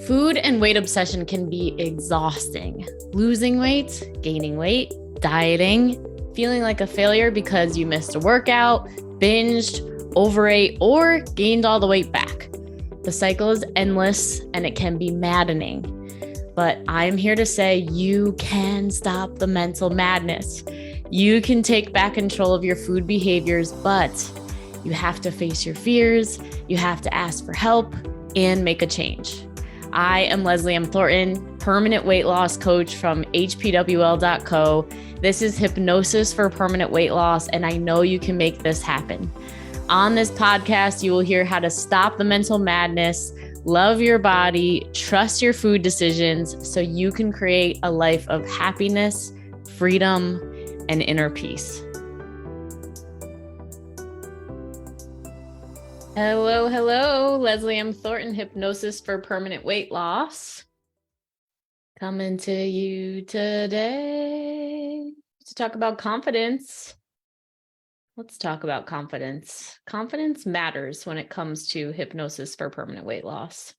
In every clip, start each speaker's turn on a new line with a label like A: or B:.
A: Food and weight obsession can be exhausting. Losing weight, gaining weight, dieting, feeling like a failure because you missed a workout, binged, overate, or gained all the weight back. The cycle is endless and it can be maddening. But I'm here to say you can stop the mental madness. You can take back control of your food behaviors, but you have to face your fears, you have to ask for help, and make a change. I am Leslie M. Thornton, permanent weight loss coach from hpwl.co. This is Hypnosis for Permanent Weight Loss, and I know you can make this happen. On this podcast, you will hear how to stop the mental madness, love your body, trust your food decisions so you can create a life of happiness, freedom, and inner peace. Hello. Leslie M. Thornton, Hypnosis for Permanent Weight Loss. Coming to you today to talk about confidence. Let's talk about confidence. Confidence matters when it comes to hypnosis for permanent weight loss.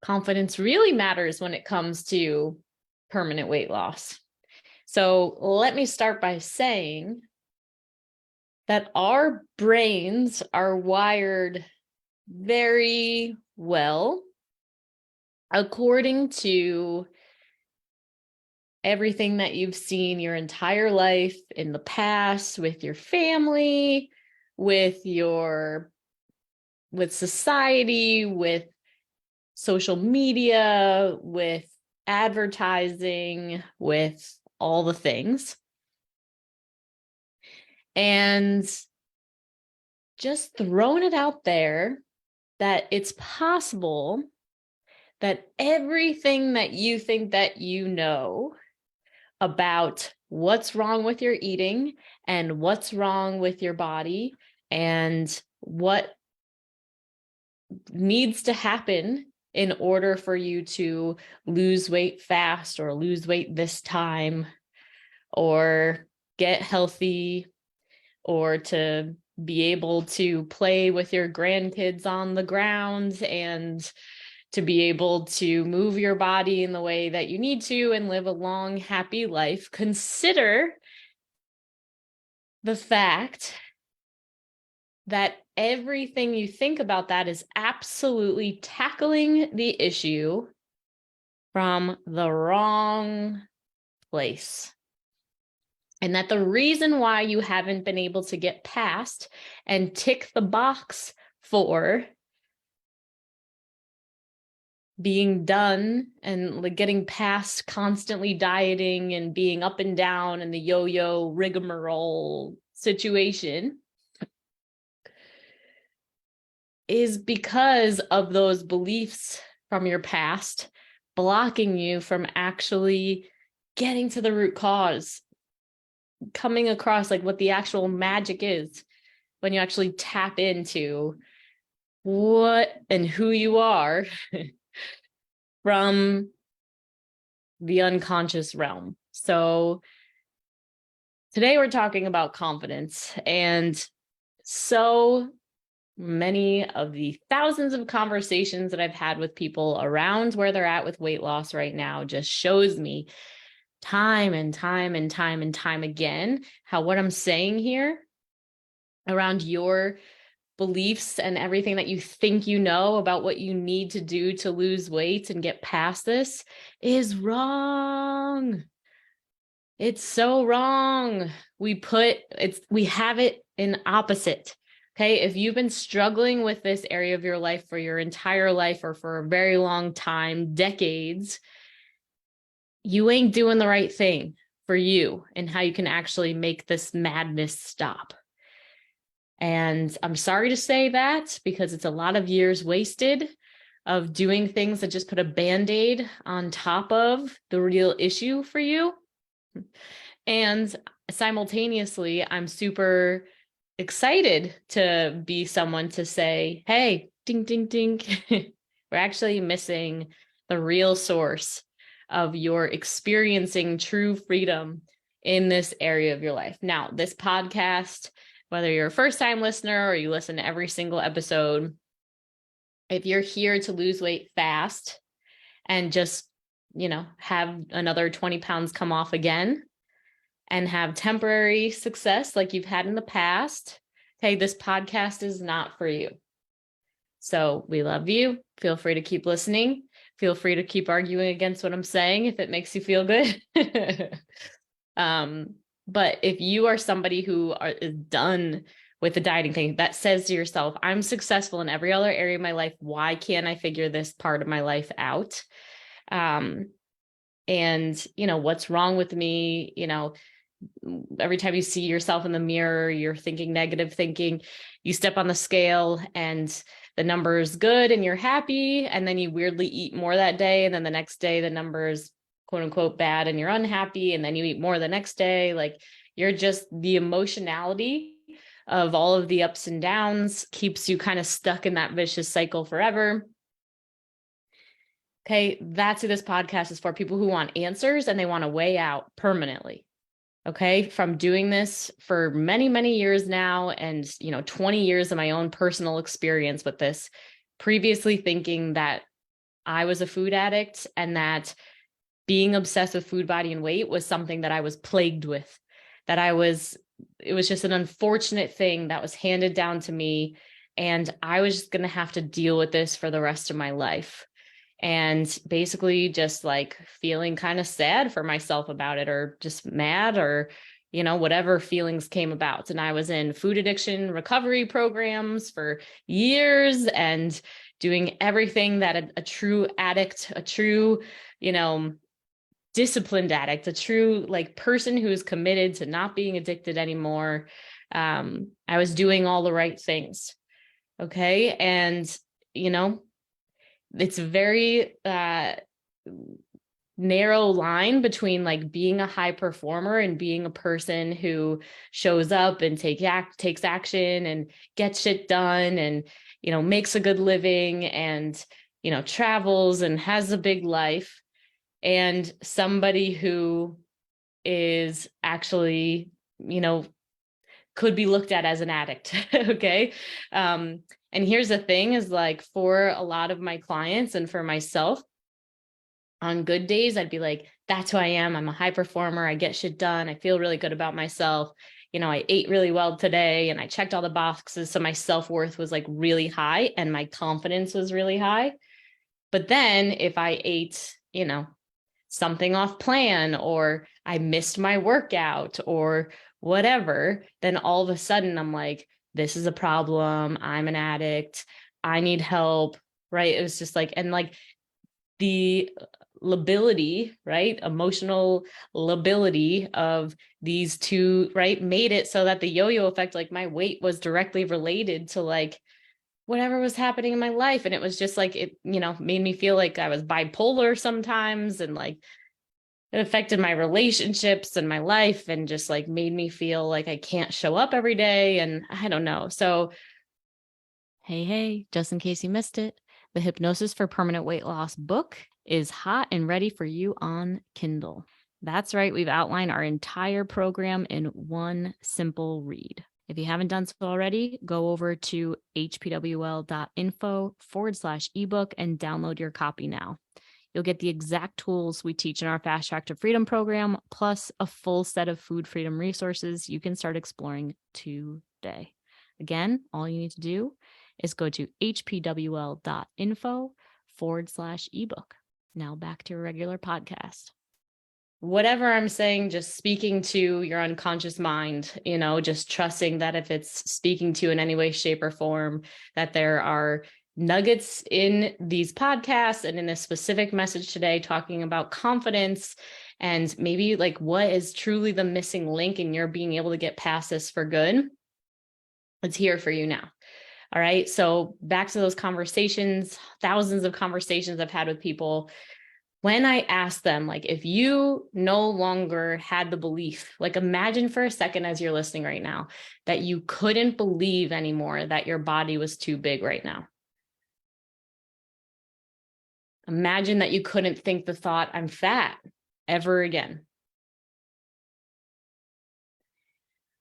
A: Confidence really matters when it comes to permanent weight loss. So let me start by saying that our brains are wired very well according to everything that you've seen your entire life in the past with your family, with society, with social media, with advertising, with all the things. And just throwing it out there that it's possible that everything that you think that you know about what's wrong with your eating and what's wrong with your body and what needs to happen in order for you to lose weight fast or lose weight this time or get healthy or to be able to play with your grandkids on the ground and to be able to move your body in the way that you need to and live a long, happy life. Consider the fact that everything you think about that is absolutely tackling the issue from the wrong place. And that the reason why you haven't been able to get past and tick the box for being done and like getting past constantly dieting and being up and down in the yo-yo rigmarole situation is because of those beliefs from your past blocking you from actually getting to the root cause, coming across like what the actual magic is when you actually tap into what and who you are from the unconscious realm. So today we're talking about confidence, and so many of the thousands of conversations that I've had with people around where they're at with weight loss right now just shows me time and time again how what I'm saying here around your beliefs and everything that you think you know about what you need to do to lose weight and get past this is wrong. It's so wrong. We have it in opposite. Okay. If you've been struggling with this area of your life for your entire life or for a very long time, decades, you ain't doing the right thing for you and how you can actually make this madness stop. And I'm sorry to say that because it's a lot of years wasted of doing things that just put a Band-Aid on top of the real issue for you. And simultaneously, I'm super excited to be someone to say, hey, ding, ding, ding, we're actually missing the real source of your experiencing true freedom in this area of your life. Now, this podcast, whether you're a first-time listener or you listen to every single episode, If you're here to lose weight fast and just, have another 20 pounds come off again and have temporary success like you've had in the past, okay, this podcast is not for you. So we love you. Feel free to keep listening. Feel free to keep arguing against what I'm saying if it makes you feel good. But if you are somebody who is done with the dieting thing, that says to yourself, I'm successful in every other area of my life, why can't I figure this part of my life out? And what's wrong with me? Every time you see yourself in the mirror, you're thinking negative thinking, you step on the scale and the number is good and you're happy. And then you weirdly eat more that day. And then the next day, the number is quote unquote bad and you're unhappy. And then you eat more the next day. Like, you're just, the emotionality of all of the ups and downs keeps you kind of stuck in that vicious cycle forever. Okay. That's who this podcast is for. People who want answers and they want a way out permanently. Okay. From doing this for many, many years now, and, 20 years of my own personal experience with this, previously thinking that I was a food addict and that being obsessed with food, body, and weight was something that I was plagued with, it was just an unfortunate thing that was handed down to me. And I was just going to have to deal with this for the rest of my life. And basically just like feeling kind of sad for myself about it, or just mad, or, whatever feelings came about. And I was in food addiction recovery programs for years and doing everything that a true addict, a true, disciplined addict, a true like person who is committed to not being addicted anymore. I was doing all the right things. Okay. And, it's a very narrow line between like being a high performer and being a person who shows up and takes action and gets shit done and, makes a good living and, travels and has a big life, and somebody who is actually, could be looked at as an addict. Okay. And here's the thing is, like, for a lot of my clients and for myself, on good days, I'd be like, that's who I am. I'm a high performer. I get shit done. I feel really good about myself. I ate really well today and I checked all the boxes. So my self-worth was like really high and my confidence was really high. But then if I ate, something off plan, or I missed my workout or whatever, then all of a sudden I'm like, this is a problem. I'm an addict. I need help. Right. It was just like, and like the lability, right? Emotional lability of these two, right, made it so that the yo-yo effect, like my weight was directly related to like whatever was happening in my life. And it was just like, it, made me feel like I was bipolar sometimes. And like, it affected my relationships and my life and just like made me feel like I can't show up every day. And I don't know. So, hey, just in case you missed it, the Hypnosis for Permanent Weight Loss book is hot and ready for you on Kindle. That's right. We've outlined our entire program in one simple read. If you haven't done so already, go over to hpwl.info/ebook and download your copy now. You'll get the exact tools we teach in our Fast Track to Freedom program, plus a full set of food freedom resources you can start exploring today. Again, all you need to do is go to hpwl.info/ebook. Now back to a regular podcast. Whatever I'm saying, just speaking to your unconscious mind, just trusting that if it's speaking to you in any way, shape, or form, that there are nuggets in these podcasts and in this specific message today talking about confidence and maybe like what is truly the missing link in your being able to get past this for good. It's here for you now. All right. So back to those conversations, thousands of conversations I've had with people. When I ask them, like, if you no longer had the belief, like imagine for a second as you're listening right now, that you couldn't believe anymore that your body was too big right now. Imagine that you couldn't think the thought, I'm fat, ever again.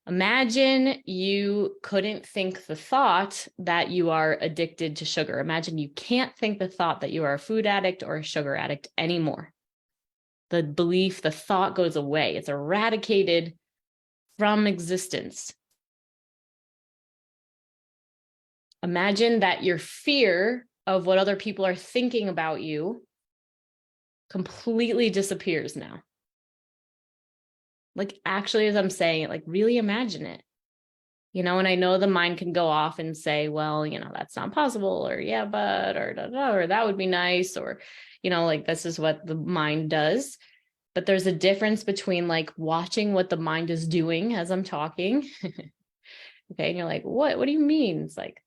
A: Imagine you couldn't think the thought that you are addicted to sugar. Imagine you can't think the thought that you are a food addict or a sugar addict anymore. The belief, the thought goes away. It's eradicated from existence. Imagine that your fear of what other people are thinking about you completely disappears now. Like, actually, as I'm saying it, like, really imagine it. And I know the mind can go off and say, well, that's not possible, or yeah, but, or da, da, or that would be nice, or, like, this is what the mind does. But there's a difference between like watching what the mind is doing as I'm talking. Okay. And you're like, what do you mean? It's like,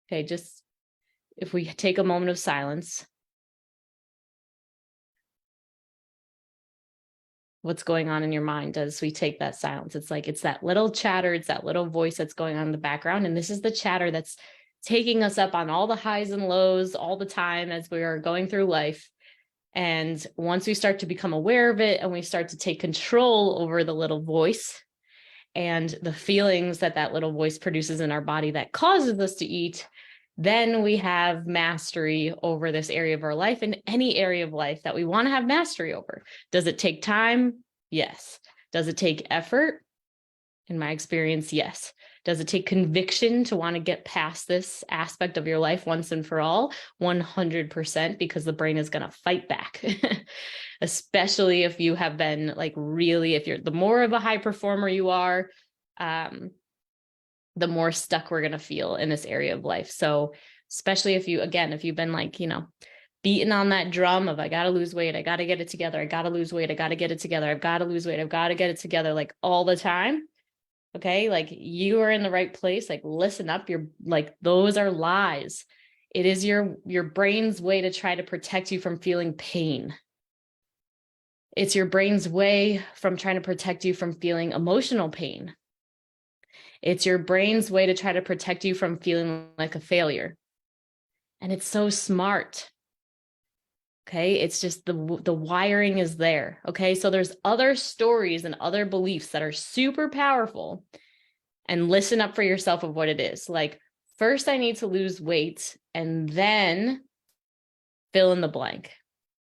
A: okay, just if we take a moment of silence, what's going on in your mind as we take that silence? It's like, it's that little chatter, it's that little voice that's going on in the background. And this is the chatter that's taking us up on all the highs and lows all the time as we are going through life. And once we start to become aware of it and we start to take control over the little voice and the feelings that that little voice produces in our body that causes us to eat, then we have mastery over this area of our life and any area of life that we want to have mastery over. Does it take time? Yes. Does it take effort? In my experience, yes. Does it take conviction to want to get past this aspect of your life once and for all? 100%, because the brain is going to fight back, especially if you have been like really, if you're the more of a high performer you are, the more stuck we're going to feel in this area of life. So especially if you've been like, beating on that drum of, I got to lose weight. I got to get it together. I got to lose weight. I got to get it together. I've got to lose weight. I've got to get it together, like all the time. Okay. Like, you are in the right place. Like, listen up. You're like, those are lies. It is your brain's way to try to protect you from feeling pain. It's your brain's way from trying to protect you from feeling emotional pain. It's your brain's way to try to protect you from feeling like a failure. And it's so smart. Okay. It's just the wiring is there. Okay. So there's other stories and other beliefs that are super powerful, and listen up for yourself of what it is. Like, first I need to lose weight and then fill in the blank.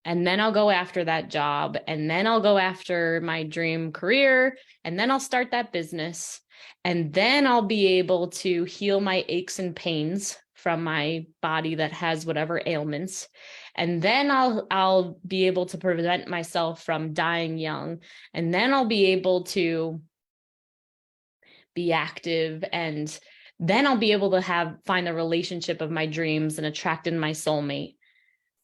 A: And then I'll go after that job. And then I'll go after my dream career. And then I'll start that business. And then I'll be able to heal my aches and pains from my body that has whatever ailments. And then I'll be able to prevent myself from dying young. And then I'll be able to be active. And then I'll be able to find the relationship of my dreams and attract in my soulmate.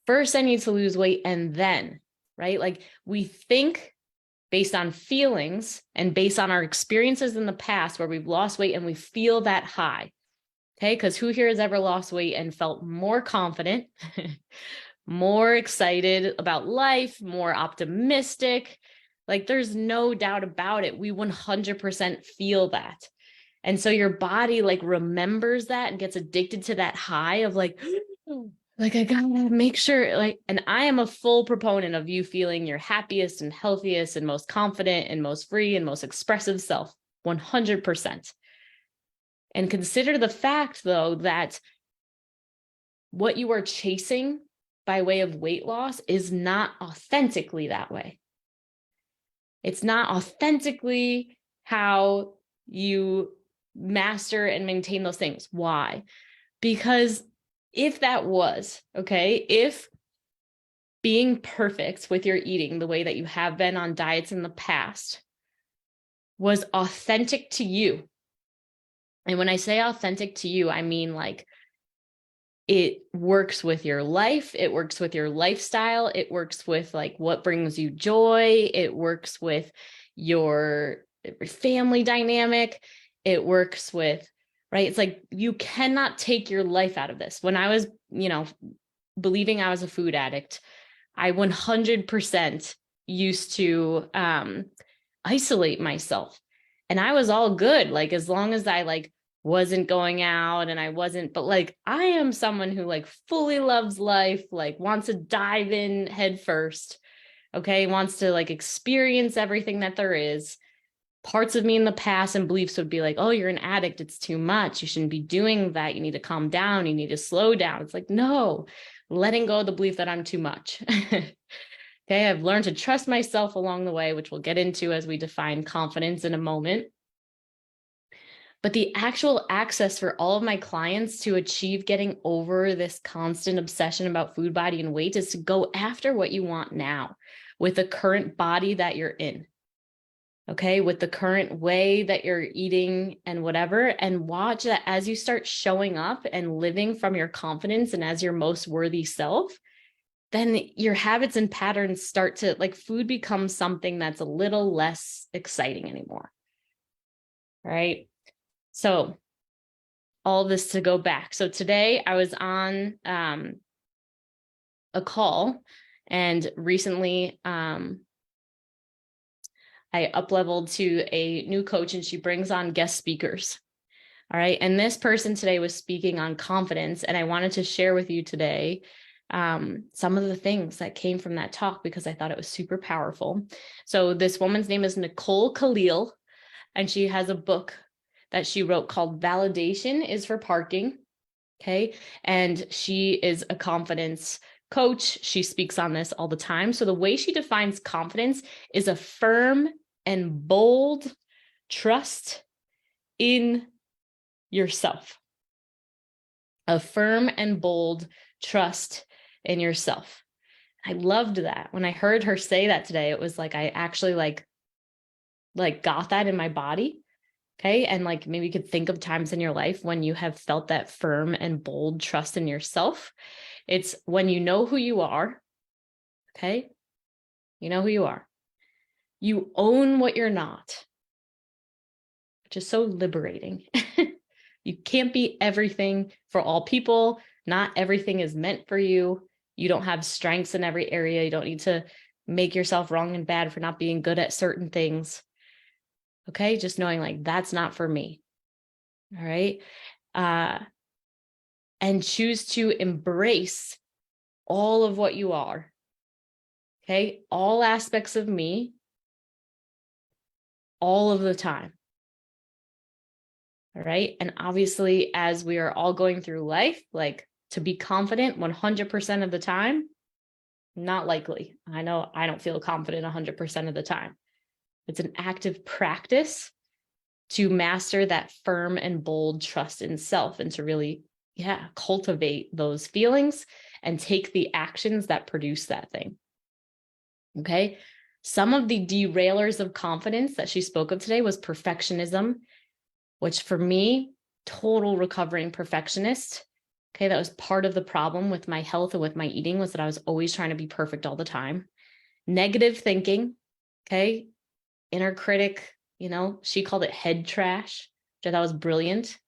A: First, I need to lose weight. And then, right? Like, we think based on feelings and based on our experiences in the past where we've lost weight and we feel that high. Okay. Because who here has ever lost weight and felt more confident, more excited about life, more optimistic? Like, there's no doubt about it. We 100% feel that. And so your body like remembers that and gets addicted to that high of like, like, I gotta make sure, like, and I am a full proponent of you feeling your happiest and healthiest and most confident and most free and most expressive self, 100%. And consider the fact, though, that what you are chasing by way of weight loss is not authentically that way. It's not authentically how you master and maintain those things. Why? Because if that was, okay, if being perfect with your eating the way that you have been on diets in the past was authentic to you, and when I say authentic to you, I mean like it works with your life, it works with your lifestyle, it works with like what brings you joy, it works with your family dynamic, it works with, right? It's like you cannot take your life out of this. When I was, believing I was a food addict, I 100% used to isolate myself. And I was all good, like as long as I like wasn't going out and I wasn't, but like I am someone who like fully loves life, like wants to dive in head first, okay, wants to like experience everything that there is. parts of me in the past and beliefs would be like, oh, you're an addict. It's too much. You shouldn't be doing that. You need to calm down. You need to slow down. It's like, no, letting go of the belief that I'm too much. Okay. I've learned to trust myself along the way, which we'll get into as we define confidence in a moment. But the actual access for all of my clients to achieve getting over this constant obsession about food, body, and weight is to go after what you want now with the current body that you're in. Okay, with the current way that you're eating and whatever, and watch that as you start showing up and living from your confidence and as your most worthy self, then your habits and patterns start to, like, food becomes something that's a little less exciting anymore. Right? So all this to go back. So today I was on a call, and recently I up-leveled to a new coach, and she brings on guest speakers. All right. And this person today was speaking on confidence. And I wanted to share with you today some of the things that came from that talk, because I thought it was super powerful. So this woman's name is Nicole Khalil, and she has a book that she wrote called Validation is for Parking. Okay. And she is a confidence coach. She speaks on this all the time. So the way she defines confidence is a firm and bold trust in yourself. A firm and bold trust in yourself. I loved that. When I heard her say that today, it was like I actually like got that in my body. Okay. And like maybe you could think of times in your life when you have felt that firm and bold trust in yourself. It's when you know who you are. Okay. You know who you are. You own what you're not, which is so liberating. You can't be everything for all people. Not everything is meant for you. You don't have strengths in every area. You don't need to make yourself wrong and bad for not being good at certain things. Okay. Just knowing like that's not for me. All right. And choose to embrace all of what you are. Okay. All aspects of me, all of the time. All right. And obviously, as we are all going through life, like to be confident 100% of the time, not likely. I know I don't feel confident 100% of the time. It's an active practice to master that firm and bold trust in self, and to really, cultivate those feelings and take the actions that produce that thing. Okay. Some of the derailers of confidence that she spoke of today was perfectionism, which for me, total recovering perfectionist. Okay. That was part of the problem with my health and with my eating, was that I was always trying to be perfect all the time. Negative thinking. Okay. Inner critic, she called it head trash, which I thought was brilliant.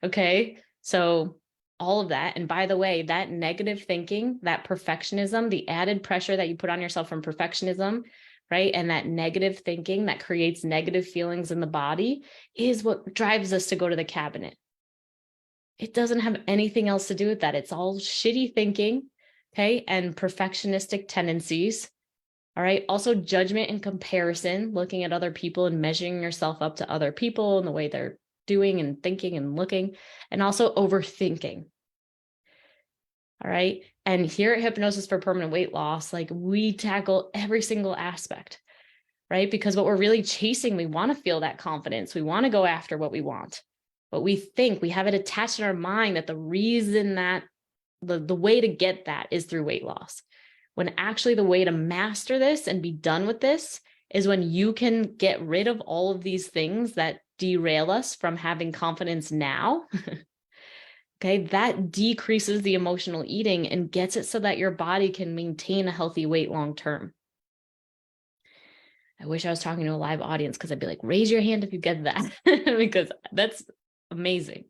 A: Okay. So all of that. And by the way, that negative thinking, that perfectionism, the added pressure that you put on yourself from perfectionism, right? And that negative thinking that creates negative feelings in the body is what drives us to go to the cabinet. It doesn't have anything else to do with that. It's all shitty thinking, okay? And perfectionistic tendencies. All right. Also judgment and comparison, looking at other people and measuring yourself up to other people and the way they're doing and thinking and looking, and also overthinking. All right. And here at Hypnosis for Permanent Weight Loss, like we tackle every single aspect, right? Because what we're really chasing, we want to feel that confidence. We want to go after what we want, but we think we have it attached in our mind that the reason that the way to get that is through weight loss. When actually the way to master this and be done with this is when you can get rid of all of these things that derail us from having confidence now. Okay, that decreases the emotional eating and gets it so that your body can maintain a healthy weight long term. I wish I was talking to a live audience, because I'd be like, raise your hand if you get that, because that's amazing.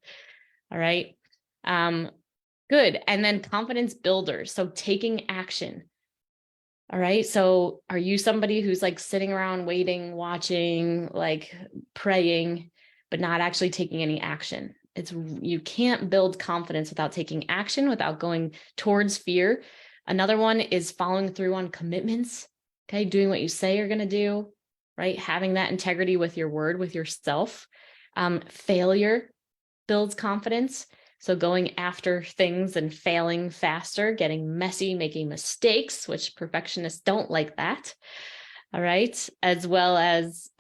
A: All right. Good. And then confidence builders. So taking action. All right. So are you somebody who's like sitting around waiting, watching, like praying, but not actually taking any action? You can't build confidence without taking action, without going towards fear. Another one is following through on commitments. Okay. Doing what you say you're going to do. right? Having that integrity with your word, with yourself. Failure builds confidence. So going after things and failing faster, getting messy, making mistakes, which perfectionists don't like that. All right. As well as,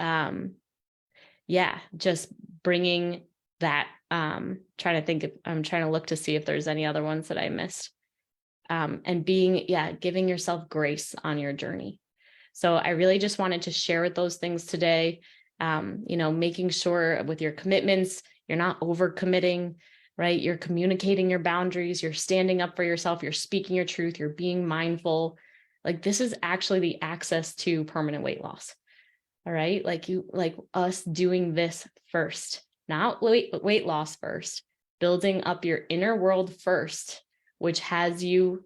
A: just bringing that, I'm trying to look to see if there's any other ones that I missed. And giving yourself grace on your journey. So I really just wanted to share with those things today. Making sure with your commitments, you're not overcommitting, right? You're communicating your boundaries, you're standing up for yourself, you're speaking your truth, you're being mindful. Like this is actually the access to permanent weight loss. All right. Like us doing this first, not weight loss first, building up your inner world first, which has you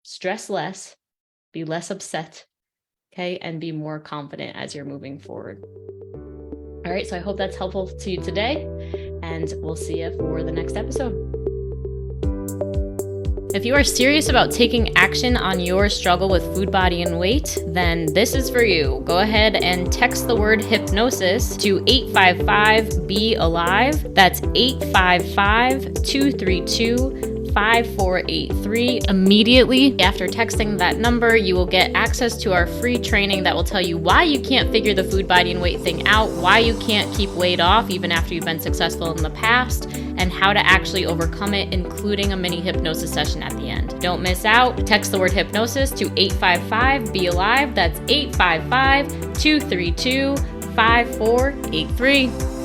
A: stress less, be less upset, okay, and be more confident as you're moving forward. All right, so I hope that's helpful to you today, and we'll see you for the next episode. If you are serious about taking action on your struggle with food, body, and weight, then this is for you. Go ahead and text the word hypnosis to 855-BE-ALIVE. That's 855-232-5483. Immediately after texting that number, you will get access to our free training that will tell you why you can't figure the food, body, and weight thing out, why you can't keep weight off even after you've been successful in the past, and how to actually overcome it, including a mini hypnosis session at the end. Don't miss out. Text the word hypnosis to 855-BE-ALIVE. That's 855-232-5483.